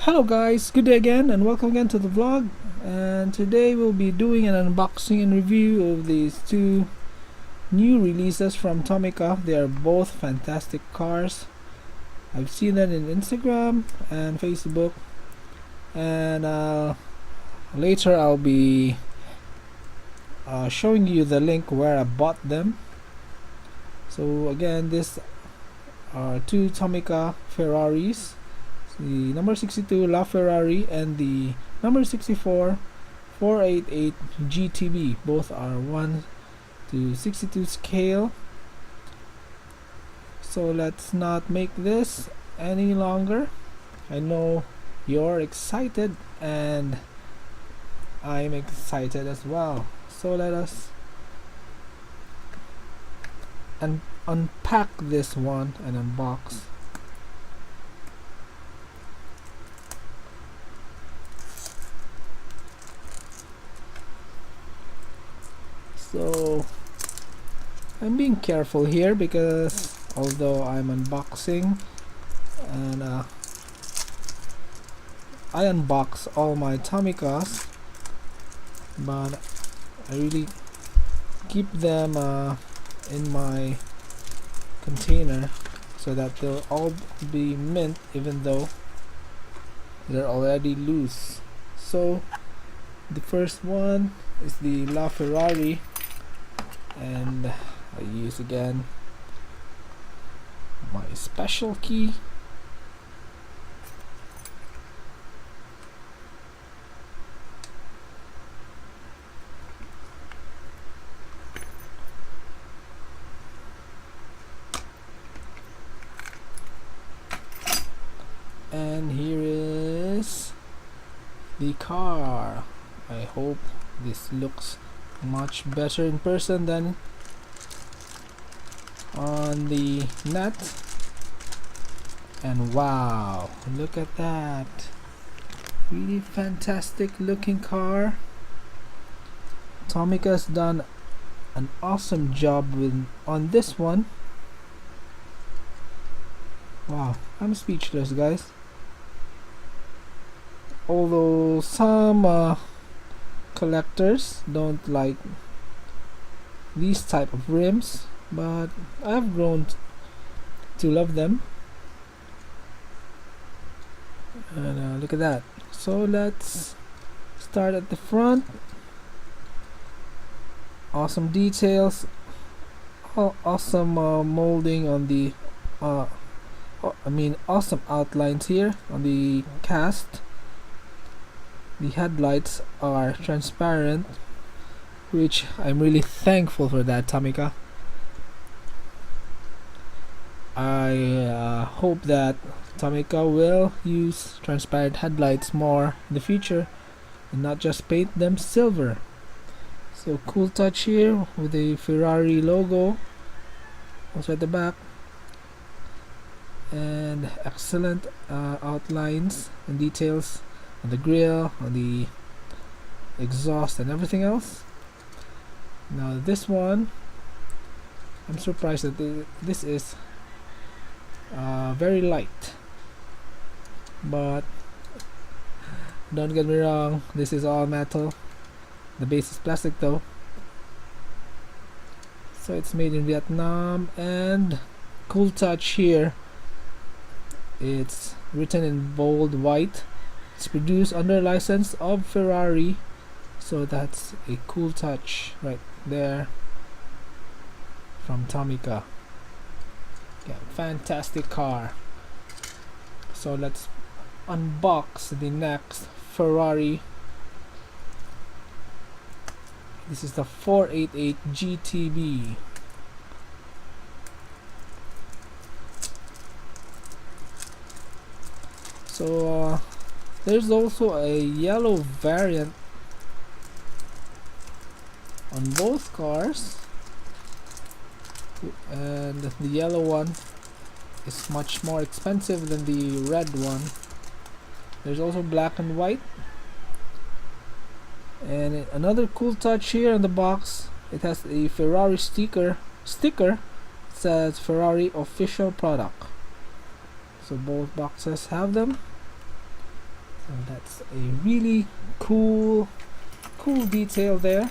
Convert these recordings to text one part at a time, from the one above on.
Hello guys, good day again and welcome again to the vlog. And today we'll be doing an unboxing and review of these two new releases from Tomica. They are both fantastic cars. I've seen them in Instagram and Facebook, and later I'll be showing you the link where I bought them. So again, these are two Tomica Ferraris, the number 62 Laferrari and the number 64 488 GTB. Both are 1 to 62 scale. So let's not make this any longer. I know you're excited and I'm excited as well. So let us unpack this one and unbox. So I'm being careful here because although I'm unboxing and I unbox all my Tomicas, but I really keep them in my container so that they'll all be mint even though they're already loose. So the first one is the Laferrari, and I use again my special key. And here is the car. I hope this looks much better in person than on the net. And wow, look at that, really fantastic looking car. Tomica's done an awesome job on this one. Wow, I'm speechless, guys. Although some collectors don't like these type of rims, but I've grown to love them. And look at that. So let's start at the front. Awesome details, awesome molding on the awesome outlines here on the cast. The headlights are transparent, which I'm really thankful for that, Tomica. I hope that Tomica will use transparent headlights more in the future and not just paint them silver. So cool touch here with the Ferrari logo also at the back, and excellent outlines and details on the grille, on the exhaust and everything else. Now this one, I'm surprised that this is very light, but don't get me wrong, this is all metal. The base is plastic though. So it's made in Vietnam, and cool touch here, it's written in bold white. It's produced under license of Ferrari, so that's a cool touch right there from Tomica. Yeah, fantastic car. So let's unbox the next Ferrari. This is the 488 GTB. So there's also a yellow variant on both cars, and the yellow one is much more expensive than the red one. There's also black and white, and another cool touch here on the box, it has a Ferrari sticker. It says Ferrari official product. So both boxes have them. So that's a really cool detail there.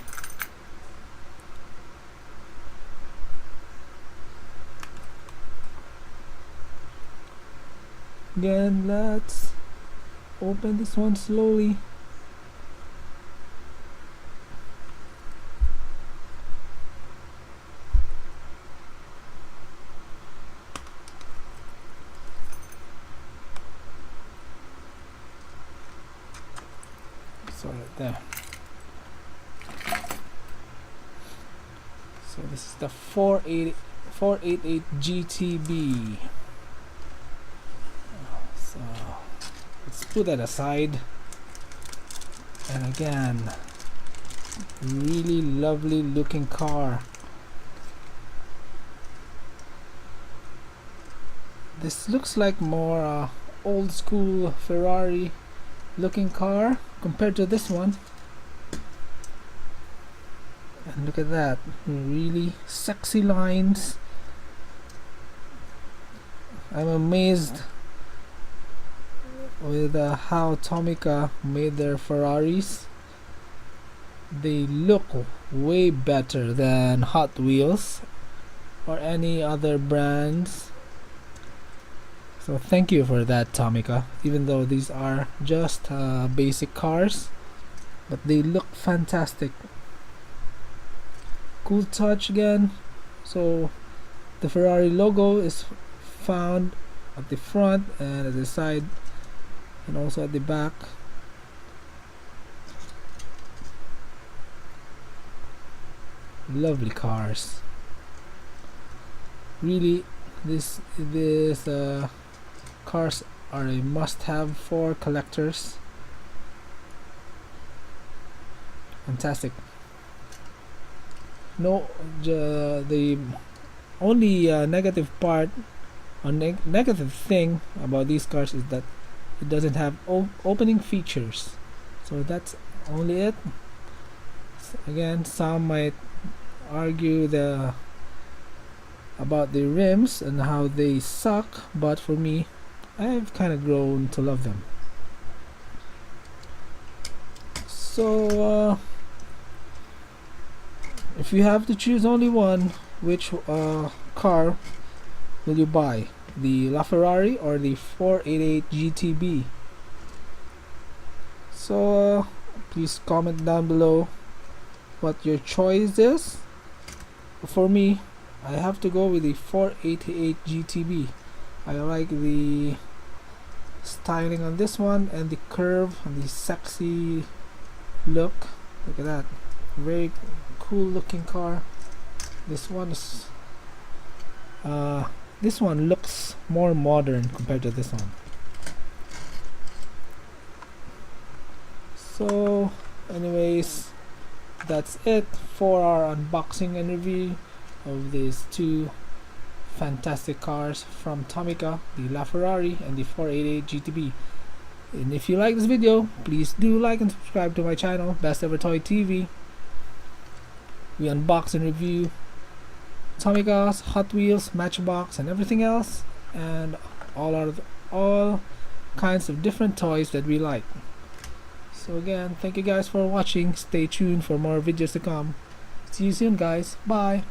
Again, let's open this one slowly. So right there. So this is the 488 GTB. So let's put that aside. And again, really lovely looking car. This looks like more old school Ferrari looking car compared to this one. And look at that, really sexy lines. I'm amazed with how Tomica made their Ferraris. They look way better than Hot Wheels or any other brands. So thank you for that, Tomica. Even though these are just basic cars, but they look fantastic. Cool touch again. So the Ferrari logo is found at the front and at the side and also at the back. Lovely cars. Really, this cars are a must-have for collectors. Fantastic. No, the only negative part or negative thing about these cars is that it doesn't have opening features. So that's only it. Again, some might argue about the rims and how they suck, but for me, I've kind of grown to love them. So if you have to choose only one, which car will you buy? The Laferrari or the 488 GTB? So please comment down below what your choice is. For me, I have to go with the 488 GTB. I like the styling on this one and the curve and the sexy look. Look at that, very cool looking car. This one is this one looks more modern compared to this one. So anyways, that's it for our unboxing and review of these two fantastic cars from Tomica, the Laferrari and the 488 GTB. And if you like this video, please do like and subscribe to my channel, Best Ever Toy TV. We unbox and review Tomica's, Hot Wheels, Matchbox, and everything else, and all kinds of different toys that we like. So again, thank you guys for watching. Stay tuned for more videos to come. See you soon, guys. Bye.